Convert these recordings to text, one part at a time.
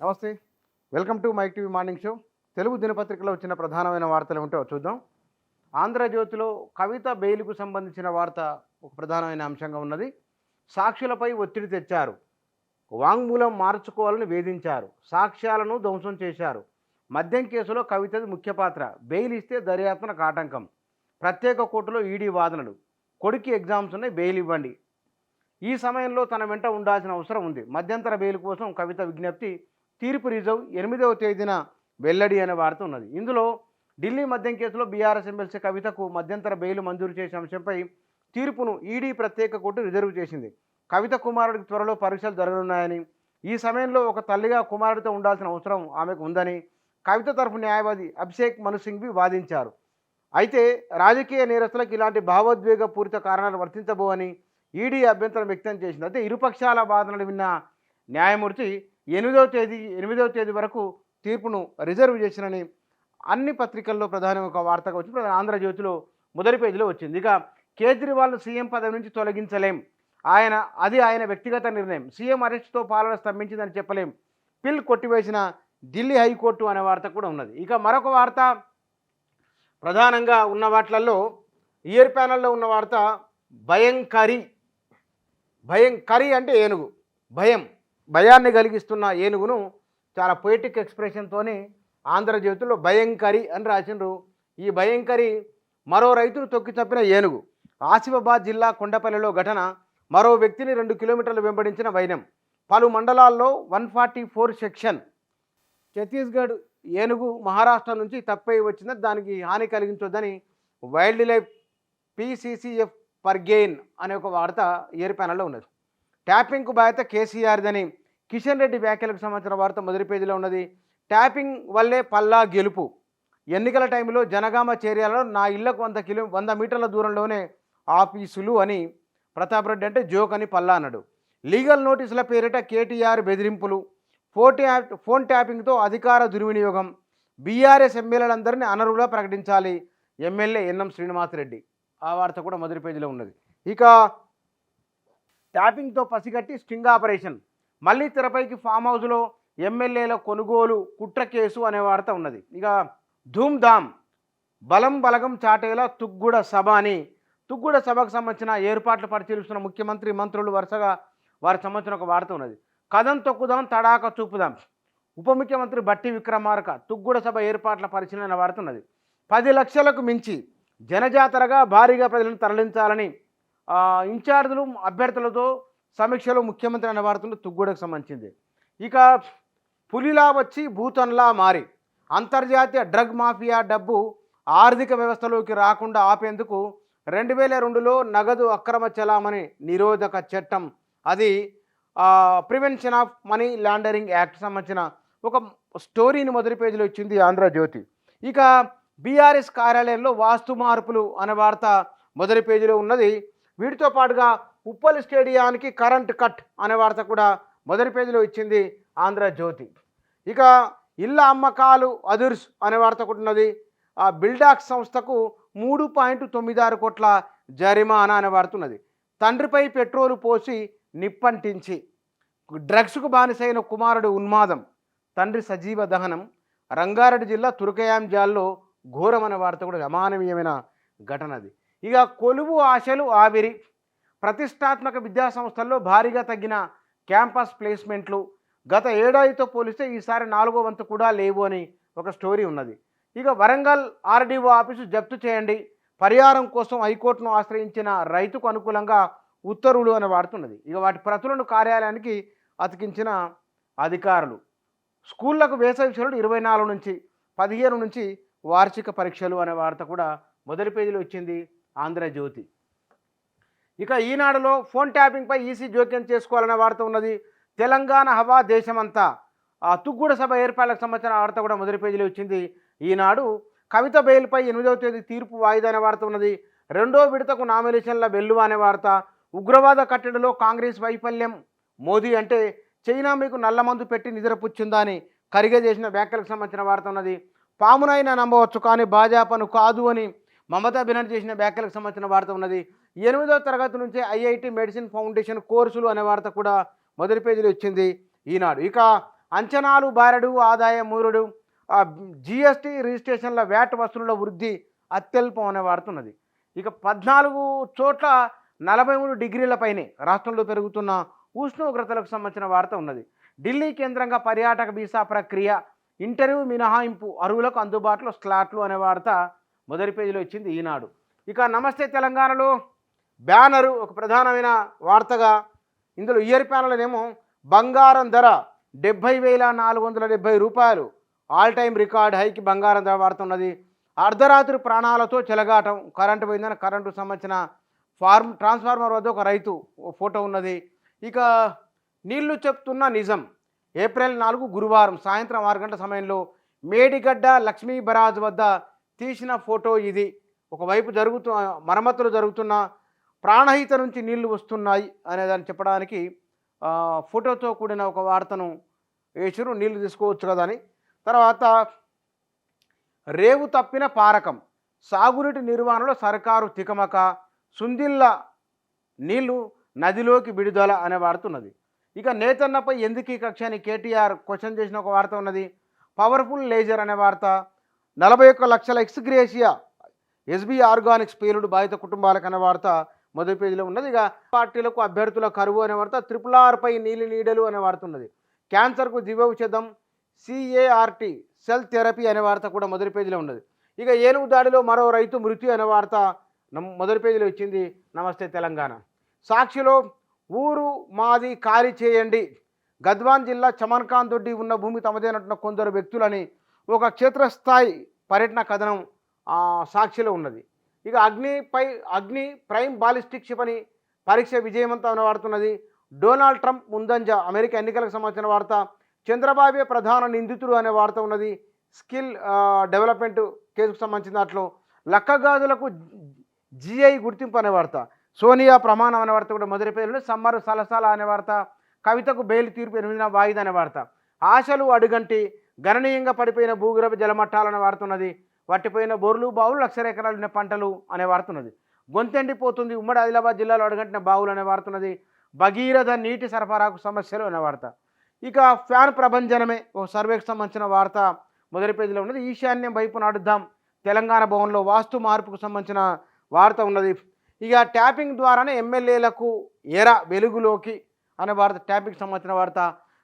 నమస్తే, welcome to Mike TV morning show. Telugu దినపత్రికలో వచ్చిన ప్రధానమైన వార్తలు ఏమిటో చూద్దాం. ఆంధ్రజ్యోతిలో కవిత బెయిల్కు సంబంధించిన వార్త ఒక ప్రధానమైన అంశంగా ఉన్నది. సాక్షులపై ఒత్తిడి తెచ్చారు, వాంగ్మూలం మార్చుకోవాలని వేధించారు, సాక్ష్యాలను ధ్వంసం చేశారు. మద్యం కేసులో కవితది ముఖ్య పాత్ర, బెయిల్ ఇస్తే దర్యాప్తునకు ఆటంకం. ప్రత్యేక కోర్టులో ఈడీ వాదనలు, కొడుకు ఎగ్జామ్స్ ఉన్నాయి, బెయిల్ ఇవ్వండి. ఈ సమయంలో తన వెంట ఉండాల్సిన అవసరం ఉంది. మధ్యంతర బెయిల్ కోసం కవిత విజ్ఞప్తి, తీర్పు రిజర్వ్ 8వ తేదీన వెల్లడి అనే వార్త ఉన్నది. ఇందులో ఢిల్లీ మద్యం కేసులో బీఆర్ఎస్ ఎమ్మెల్సీ కవితకు మధ్యంతర బెయిల్ మంజూరు చేసే అంశంపై తీర్పును ఈడీ ప్రత్యేక కోర్టు రిజర్వ్ చేసింది. కవిత కుమారుడికి త్వరలో పరీక్షలు జరగనున్నాయని, ఈ సమయంలో ఒక తల్లిగా కుమారుడితో ఉండాల్సిన అవసరం ఆమెకు ఉందని కవిత తరఫు న్యాయవాది అభిషేక్ మను సింఘ్వి వాదించారు. అయితే రాజకీయ నేరస్తులకు ఇలాంటి భావోద్వేగ పూరిత కారణాలు వర్తించబోవని ఈడీ అభ్యంతరం వ్యక్తం చేసింది. అయితే ఇరుపక్షాల వాదనలు విన్న న్యాయమూర్తి 8వ తేదీ వరకు తీర్పును రిజర్వ్ చేసినని అన్ని పత్రికల్లో ప్రధాన ఒక వార్తగా వచ్చింది. ఆంధ్రజ్యోతిలో మొదటి పేజీలో వచ్చింది. ఇక కేజ్రీవాల్ను సీఎం పదవి నుంచి తొలగించలేం, ఆయన వ్యక్తిగత నిర్ణయం, సీఎం అరెస్టుతో పాలన స్తంభించిందని చెప్పలేం, పిల్ కొట్టివేసిన ఢిల్లీ హైకోర్టు అనే వార్త కూడా ఉన్నది. ఇక మరొక వార్త ప్రధానంగా ఉన్న వాటిలలో ఇయర్ ప్యానల్లో ఉన్న వార్త భయంకరి అంటే ఏనుగు, భయాన్ని కలిగిస్తున్న ఏనుగును చాలా పొయిటిక్ ఎక్స్ప్రెషన్తోనే ఆంధ్రజ్యోతిలో భయంకరి అని రాసిండ్రు. ఈ భయంకరి మరో రైతును తొక్కి చంపిన ఏనుగు. ఆసిఫాబాద్ జిల్లా కొండపల్లిలో ఘటన, మరో వ్యక్తిని 2 కిలోమీటర్లు వెంబడించిన వైనం. పలు మండలాల్లో 144 సెక్షన్. ఛత్తీస్గఢ్ ఏనుగు మహారాష్ట్ర నుంచి తప్పై వచ్చిందని, దానికి హాని కలిగించొద్దని వైల్డ్ లైఫ్ పీసీసీఎఫ్ పర్గెయిన్ అనే ఒక వార్త ఇయర్ ప్యానల్లో ఉన్నది. ట్యాపింగ్కు బాధ్యత కేసీఆర్దని కిషన్ రెడ్డి వ్యాఖ్యలకు సంబంధించిన వార్త మొదటి పేజీలో ఉన్నది. ట్యాపింగ్ వల్లే పల్లా గెలుపు, ఎన్నికల టైంలో జనగామ చేర్యాలలో నా ఇళ్లకు 100 మీటర్ల దూరంలోనే ఆఫీసులు అని ప్రతాప్ రెడ్డి అంటే జోక్ అని పల్లా అన్నాడు. లీగల్ నోటీసుల పేరిట కేటీఆర్ బెదిరింపులు, ఫోన్ ట్యాపింగ్తో అధికార దుర్వినియోగం, బీఆర్ఎస్ ఎమ్మెల్యేలందరినీ అనర్హులుగా ప్రకటించాలి, ఎమ్మెల్యే ఎన్ఎం శ్రీనివాసరెడ్డి. ఆ వార్త కూడా మొదటి పేజీలో ఉన్నది. ఇక ట్యాపింగ్తో పసిగట్టి స్టింగ్ ఆపరేషన్, మళ్ళీ తెరపైకి ఫామ్ హౌస్లో ఎమ్మెల్యేల కొనుగోలు కుట్ర కేసు అనే వార్త ఉన్నది. ఇక ధూమ్ధామ్ బలగం చాటేలా తుగ్గూడ సభ అని, తుగ్గూడ సభకు సంబంధించిన ఏర్పాట్లు పరిశీలిస్తున్న ముఖ్యమంత్రి మంత్రులు వరుసగా వారికి సంబంధించిన ఒక వార్త ఉన్నది. కథం తొక్కుదాం, తడాక చూపుదాం, ఉప ముఖ్యమంత్రి బట్టి విక్రమార్క తుగ్గూడ సభ ఏర్పాట్ల పరిశీలన వార్త ఉన్నది. 10 లక్షలకు మించి జనజాతరగా భారీగా ప్రజలను తరలించాలని ఇన్ఛార్జీలు అభ్యర్థులతో సమీక్షలో ముఖ్యమంత్రి అనే వార్తలు తుగ్గూడకు సంబంధించింది. ఇక పులిలా వచ్చి భూతంలా మారి అంతర్జాతీయ డ్రగ్ మాఫియా డబ్బు ఆర్థిక వ్యవస్థలోకి రాకుండా ఆపేందుకు 2002లో నగదు అక్రమ చలామణి నిరోధక చట్టం, అది prevention of money laundering act సంబంధించిన ఒక స్టోరీని మొదటి పేజీలో ఇచ్చింది ఆంధ్రజ్యోతి. ఇక బీఆర్ఎస్ కార్యాలయంలో వాస్తు మార్పులు అనే వార్త మొదటి పేజీలో ఉన్నది. వీటితో పాటుగా ఉప్పల్ స్టేడియానికి కరెంట్ కట్ అనే వార్త కూడా మొదటి పేజీలో ఇచ్చింది ఆంధ్రజ్యోతి. ఇక ఇళ్ల అమ్మకాలు అదుర్స్ అనే వార్త కూడా ఉన్నది. బిల్డాక్స్ సంస్థకు 3.96 కోట్ల జరిమానా అనే వార్త ఉన్నది. తండ్రిపై పెట్రోలు పోసి నిప్పంటించి డ్రగ్స్కు బానిసైన కుమారుడు ఉన్మాదం, తండ్రి సజీవ దహనం. రంగారెడ్డి జిల్లా తురకయాంజాల్లో ఘోరం అనే వార్త కూడా అమానవీయమైన ఘటన అది. ఇక కొలువు ఆశలు ఆవిరి, ప్రతిష్టాత్మక విద్యా సంస్థల్లో భారీగా తగ్గిన క్యాంపస్ ప్లేస్మెంట్లు, గత ఏడాదితో పోలిస్తే ఈసారి 4వ వంతు కూడా లేవు అని ఒక స్టోరీ ఉన్నది. ఇక వరంగల్ ఆర్డీఓ ఆఫీసు జప్తు చేయండి, పరిహారం కోసం హైకోర్టును ఆశ్రయించిన రైతుకు అనుకూలంగా ఉత్తర్వులు అనే వార్త ఉన్నది. ఇక వాటి ప్రతులను కార్యాలయానికి అతికించిన అధికారులు. స్కూళ్లకు వేసవి సెలవులు 24 నుంచి 15 నుంచి వార్షిక పరీక్షలు అనే వార్త కూడా మొదటి పేజీలో ఇచ్చింది ఆంధ్రజ్యోతి. ఇక ఈనాడులో ఫోన్ ట్యాపింగ్పై ఈసీ జోక్యం చేసుకోవాలనే వార్త ఉన్నది. తెలంగాణ హవా దేశమంతా, తుగ్గూడ సభ ఏర్పాట్లకు సంబంధించిన వార్త కూడా మొదటి పేజీలో ఇచ్చింది ఈనాడు. కవిత బెయిల్పై 8వ తేదీ తీర్పు వాయిదా అనే వార్త ఉన్నది. 2వ విడతకు నామినేషన్ల వెల్లువ అనే వార్త. ఉగ్రవాద కట్టడిలో కాంగ్రెస్ వైఫల్యం, మోదీ అంటే చైనా మీకు నల్లమందు పెట్టి నిద్రపుచ్చిందా అని ఖర్గే చేసిన వ్యాఖ్యలకు సంబంధించిన వార్త ఉన్నది. పామునైనా నమ్మవచ్చు కానీ భాజపాను కాదు అని మమతా బెనర్జీ చేసిన వ్యాఖ్యలకు సంబంధించిన వార్త ఉన్నది. 8వ తరగతి నుంచే ఐఐటి మెడిసిన్ ఫౌండేషన్ కోర్సులు అనే వార్త కూడా మొదటి పేజీలో ఇచ్చింది ఈనాడు. ఇక అంచనాలు బారెడు ఆదాయ మూరుడు జిఎస్టీ రిజిస్ట్రేషన్ల వ్యాట్ వసూళ్ల వృద్ధి అత్యల్పం అనే వాడుతున్నది. ఇక 14 చోట్ల 43 డిగ్రీల పైనే రాష్ట్రంలో పెరుగుతున్న ఉష్ణోగ్రతలకు సంబంధించిన వార్త ఉన్నది. ఢిల్లీ కేంద్రంగా పర్యాటక వీసా ప్రక్రియ, ఇంటర్వ్యూ మినహాయింపు, అర్హులకు అందుబాటులో స్లాట్లు అనే వార్త మొదటి పేజీలో ఇచ్చింది ఈనాడు. ఇక నమస్తే తెలంగాణలో బ్యానరు ఒక ప్రధానమైన వార్తగా, ఇందులో ఇయర్ ప్యానల్నేమో బంగారం ధర 70,470 రూపాయలు, ఆల్ టైమ్ రికార్డ్ హైకి బంగారం ధర వార్త ఉన్నది. అర్ధరాత్రి ప్రాణాలతో చెలగాటం, కరెంటు పోయిందని కరెంటుకు సంబంధించిన ట్రాన్స్ఫార్మర్ వద్ద ఒక రైతు ఫోటో ఉన్నది. ఇక నీళ్లు చెప్తున్న నిజం, ఏప్రిల్ 4 గురువారం సాయంత్రం 6 గంటల సమయంలో మేడిగడ్డ లక్ష్మీ బరాజ్ వద్ద తీసిన ఫోటో ఇది. ఒకవైపు మరమ్మతులు జరుగుతున్న ప్రాణహిత నుంచి నీళ్లు వస్తున్నాయి అనేదాన్ని చెప్పడానికి ఫోటోతో కూడిన ఒక వార్తను వేసారు. నీళ్లు తీసుకోవచ్చు కదా అని. తర్వాత రేవు తప్పిన పారకం, సాగునీటి నిర్వహణలో సర్కారు తికమక, సుందిల్ల నీళ్లు నదిలోకి విడుదల అనే వార్త ఉన్నది. ఇక నేతన్నపై ఎందుకు ఈ కక్ష అని కేటీఆర్ క్వశ్చన్ చేసిన ఒక వార్త ఉన్నది. పవర్ఫుల్ లేజర్ అనే వార్త, 41 లక్షల ఎక్స్గ్రేషియా ఎస్బీ ఆర్గానిక్స్ పేలుడు బాధిత కుటుంబాలకు అనే వార్త మొదటి పేజీలో ఉన్నది. ఇక పార్టీలకు అభ్యర్థుల కరువు అనే వార్త, RRR పై నీడలు అనే వార్త ఉన్నది. క్యాన్సర్కు దివ్యౌషధం, CART సెల్ థెరపీ అనే వార్త కూడా మొదటి పేజీలో ఉన్నది. ఇక ఏనుగు దాడిలో మరో రైతు మృత్యు అనే వార్త మొదటి పేజీలో ఇచ్చింది నమస్తే తెలంగాణ. సాక్షిలో ఊరు మాది ఖాళీ చేయండి, గద్వాన్ జిల్లా చమన్ఖాన్ దొడ్డి ఉన్న భూమి తమదేనంటున్న కొందరు వ్యక్తులని ఒక క్షేత్రస్థాయి పర్యటన కథనం సాక్షిలో ఉన్నది. ఇక అగ్ని ప్రైమ్ బాలిస్టిక్ క్షిపణి పరీక్ష విజయవంతం అనే వాడుతున్నది. డొనాల్డ్ ట్రంప్ ముందంజ, అమెరికా ఎన్నికలకు సంబంధించిన వార్త. చంద్రబాబే ప్రధాన నిందితుడు అనే వార్త ఉన్నది. స్కిల్ డెవలప్మెంట్ కేసుకు సంబంధించిన దాంట్లో లక్కగాజులకు GI గుర్తింపు అనే వార్త. సోనియా ప్రమాణం అనే వార్త కూడా మొదటి పేరులో. సమ్మరు సలసాల అనే వార్త. కవితకు బెయిల్ తీర్పు 8వ వాయిదా అనే వార్త. ఆశలు అడుగంటి, గణనీయంగా పడిపోయిన భూగర్భ జలమట్టాలనే వార్త ఉన్నది. వట్టిపోయిన బోర్లు బావులు, 1,00,000 ఎకరాలు ఉన్న పంటలు అనే వార్త ఉన్నది. గొంతెండిపోతుంది, ఉమ్మడి ఆదిలాబాద్ జిల్లాలో అడుగంటిన బావులు అనే వార్త ఉన్నది. భగీరథ నీటి సరఫరాకు సమస్యలు అనే వార్త. ఇక ఫ్యాన్ ప్రభంజనమే ఓ సర్వేకి సంబంధించిన వార్త మొదటి పేజీలో ఉన్నది. ఈశాన్యం వైపు నడుద్దాం, తెలంగాణ భవన్లో వాస్తు మార్పుకు సంబంధించిన వార్త ఉన్నది. ఇక ట్యాపింగ్ ద్వారానే ఎమ్మెల్యేలకు వెలుగులోకి అనే వార్త, ట్యాపింగ్కి సంబంధించిన వార్త.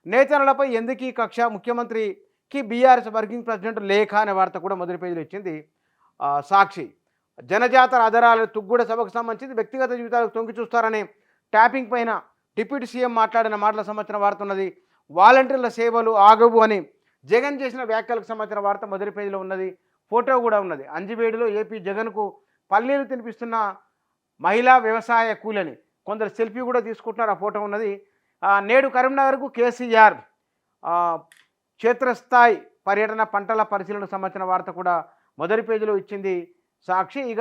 నేతలపై ఎందుకు ఈ కక్ష, ముఖ్యమంత్రికి బీఆర్ఎస్ వర్కింగ్ ప్రెసిడెంట్ లేఖ అనే వార్త కూడా మొదటి పేజీలో ఇచ్చింది సాక్షి. జనజాతర అధరాలు తుగ్గూడ సభకు సంబంధించి వ్యక్తిగత జీవితాలకు తొంగి చూస్తారనే ట్యాపింగ్ పైన డిప్యూటీ సీఎం మాట్లాడిన మాటలకు సంబంధించిన వార్త ఉన్నది. వాలంటీర్ల సేవలు ఆగవు అని జగన్ చేసిన వ్యాఖ్యలకు సంబంధించిన వార్త మొదటి పేజీలో ఉన్నది. ఫోటో కూడా ఉన్నది. అంజివేడిలో ఏపీ జగన్కు పల్లీలు తినిపిస్తున్న మహిళా వ్యవసాయ కూలని కొందరు సెల్ఫీ కూడా తీసుకుంటున్నారు. ఆ ఫోటో ఉన్నది. నేడు కరీంనగర్కు కేసీఆర్ క్షేత్రస్థాయి పర్యటన, పంటల పరిశీలనకు సంబంధించిన వార్త కూడా మొదటి పేజీలో ఇచ్చింది సాక్షి. ఇక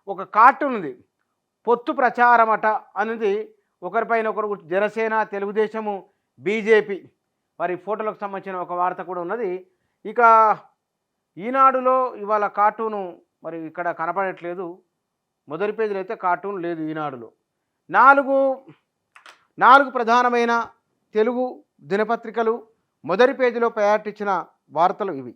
ఒక కార్టూన్ ఉంది, పొత్తు ప్రచారమట అనేది, ఒకరిపైన ఒకరు జనసేన, తెలుగుదేశము, బీజేపీ మరి ఫోటోలకు సంబంధించిన ఒక వార్త కూడా ఉన్నది. ఇక ఈనాడులో ఇవాళ కార్టూను మరి ఇక్కడ కనపడట్లేదు, మొదటి పేజీలో అయితే కార్టూన్ లేదు ఈనాడులో. నాలుగు ప్రధానమైన తెలుగు దినపత్రికలు మొదటి పేజీలో ప్రయారిటీ ఇచ్చిన వార్తలు ఇవి.